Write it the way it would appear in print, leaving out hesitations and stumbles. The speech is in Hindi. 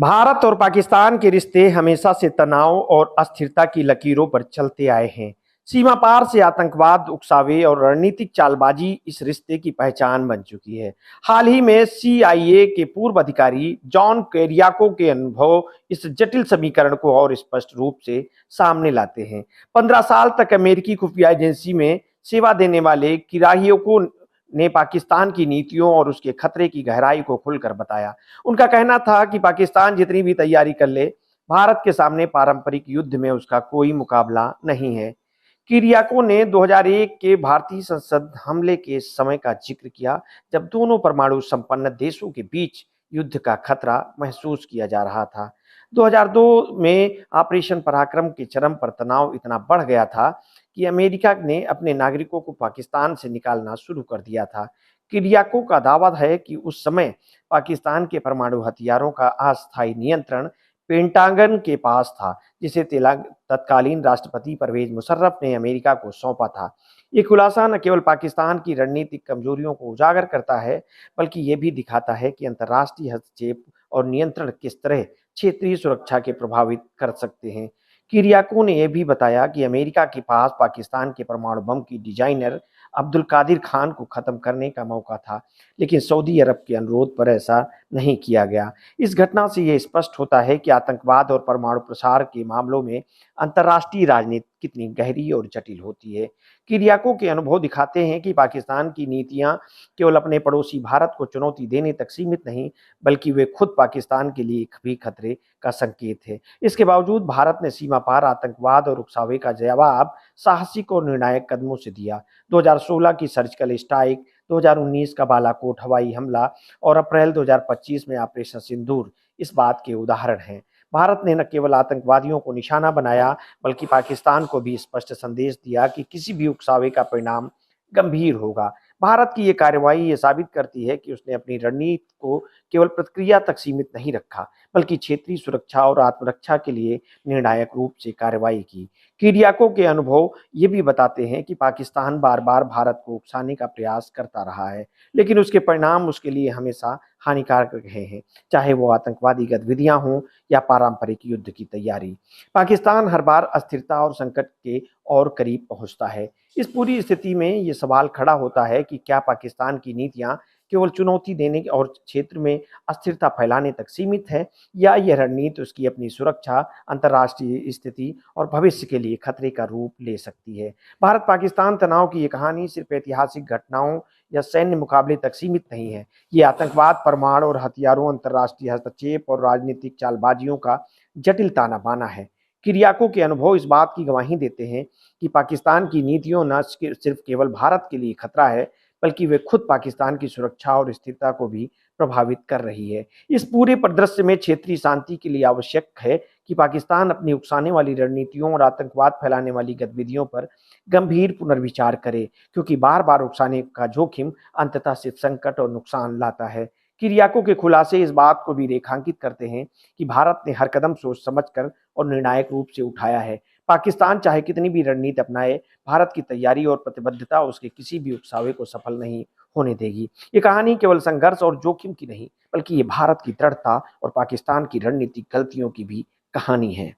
भारत और पाकिस्तान के रिश्ते हमेशा से तनाव और अस्थिरता की लकीरों पर चलते आए हैं। सीमा पार से आतंकवाद, उकसावे और रणनीतिक चालबाजी इस रिश्ते की पहचान बन चुकी है। हाल ही में सीआईए के पूर्व अधिकारी जॉन कैरियाको के अनुभव इस जटिल समीकरण को और स्पष्ट रूप से सामने लाते हैं। 15 साल तक अमेरिकी खुफिया एजेंसी में सेवा देने वाले किराहियोको ने पाकिस्तान की नीतियों और उसके खतरे की गहराई को खुलकर बताया। उनका कहना था कि पाकिस्तान जितनी भी तैयारी कर ले, भारत के सामने पारंपरिक युद्ध में उसका कोई मुकाबला नहीं है। किरियाको ने 2001 के भारतीय संसद हमले के समय का जिक्र किया, जब दोनों परमाणु संपन्न देशों के बीच युद्ध का खतरा महसूस किया जा रहा था। 2002 में ऑपरेशन पराक्रम के चरम पर तनाव इतना बढ़ गया था कि अमेरिका ने अपने नागरिकों को पाकिस्तान से निकालना शुरू कर दिया था। किरियाको का दावा है कि उस समय पाकिस्तान के परमाणु हथियारों का अस्थायी नियंत्रण पेंटागन के पास था, जिसे तत्कालीन राष्ट्रपति परवेज मुशर्रफ ने अमेरिका को सौंपा था। ये खुलासा न केवल पाकिस्तान की रणनीतिक कमजोरियों को उजागर करता है, बल्कि ये भी दिखाता है कि अंतर्राष्ट्रीय हस्तक्षेप और नियंत्रण किस तरह क्षेत्रीय सुरक्षा के प्रभावित कर सकते हैं। किरियाको ने यह भी बताया कि अमेरिका के पास पाकिस्तान के परमाणु बम की डिजाइनर अब्दुल कादिर खान को खत्म करने का मौका था, लेकिन सऊदी अरब के अनुरोध पर ऐसा नहीं किया गया। इस घटना से यह स्पष्ट होता है कि आतंकवाद और परमाणु प्रसार के मामलों में अंतर्राष्ट्रीय राजनीति कितनी गहरी और जटिल होती है। किरियाको के अनुभव दिखाते हैं कि पाकिस्तान की नीतियां केवल अपने पड़ोसी भारत को चुनौती देने तक सीमित नहीं, बल्कि वे खुद पाकिस्तान के लिए भी खतरे का संकेत है। इसके बावजूद भारत ने सीमा पार आतंकवाद और उकसावे का जवाब साहसिक और निर्णायक कदमों से दिया। 2016 की सर्जिकल स्ट्राइक, 2019 का बालाकोट हवाई हमला और अप्रैल 2025 में ऑपरेशन सिंदूर इस बात के उदाहरण हैं। भारत ने न केवल आतंकवादियों को निशाना बनाया, बल्कि पाकिस्तान को भी स्पष्ट संदेश दिया कि किसी भी उकसावे का परिणाम गंभीर होगा। भारत की ये कार्रवाई ये साबित करती है कि उसने अपनी रणनीति को केवल प्रतिक्रिया तक सीमित नहीं रखा, बल्कि क्षेत्रीय सुरक्षा और आत्मरक्षा के लिए निर्णायक रूप से कार्रवाई की। किरियाको के अनुभव ये भी बताते हैं कि पाकिस्तान बार बार भारत को उकसाने का प्रयास करता रहा है, लेकिन उसके परिणाम उसके लिए हमेशा हानिकारक रहे हैं, चाहे वो आतंकवादी गतिविधियां हों या पारंपरिक युद्ध की तैयारी। पाकिस्तान हर बार अस्थिरता और संकट के और करीब पहुंचता है। इस पूरी स्थिति में ये सवाल खड़ा होता है कि क्या पाकिस्तान की नीतियां केवल चुनौती देने और क्षेत्र में अस्थिरता फैलाने तक सीमित है, या यह रणनीति उसकी अपनी सुरक्षा, अंतर्राष्ट्रीय स्थिति और भविष्य के लिए खतरे का रूप ले सकती है। भारत पाकिस्तान तनाव की ये कहानी सिर्फ ऐतिहासिक घटनाओं या सैन्य मुकाबले तक सीमित नहीं है। ये आतंकवाद, परमाणु और हथियारों, अंतर्राष्ट्रीय हस्तक्षेप और राजनीतिक चालबाजियों का जटिल ताना बाना है। किरियाको के अनुभव इस बात की गवाही देते हैं कि पाकिस्तान की नीतियों न सिर्फ केवल भारत के लिए खतरा है, बल्कि वे खुद पाकिस्तान की सुरक्षा और स्थिरता को भी प्रभावित कर रही है। इस पूरे परिदृश्य में क्षेत्रीय शांति के लिए आवश्यक है कि पाकिस्तान अपनी उकसाने वाली रणनीतियों और आतंकवाद फैलाने वाली गतिविधियों पर गंभीर पुनर्विचार करे, क्योंकि बार बार उकसाने का जोखिम अंततः सिर्फ संकट और नुकसान लाता है। किरियाको के खुलासे इस बात को भी रेखांकित करते हैं कि भारत ने हर कदम सोच समझकर और निर्णायक रूप से उठाया है। पाकिस्तान चाहे कितनी भी रणनीति अपनाए, भारत की तैयारी और प्रतिबद्धता उसके किसी भी उकसावे को सफल नहीं होने देगी। ये कहानी केवल संघर्ष और जोखिम की नहीं, बल्कि ये भारत की दृढ़ता और पाकिस्तान की रणनीतिक गलतियों की भी कहानी है।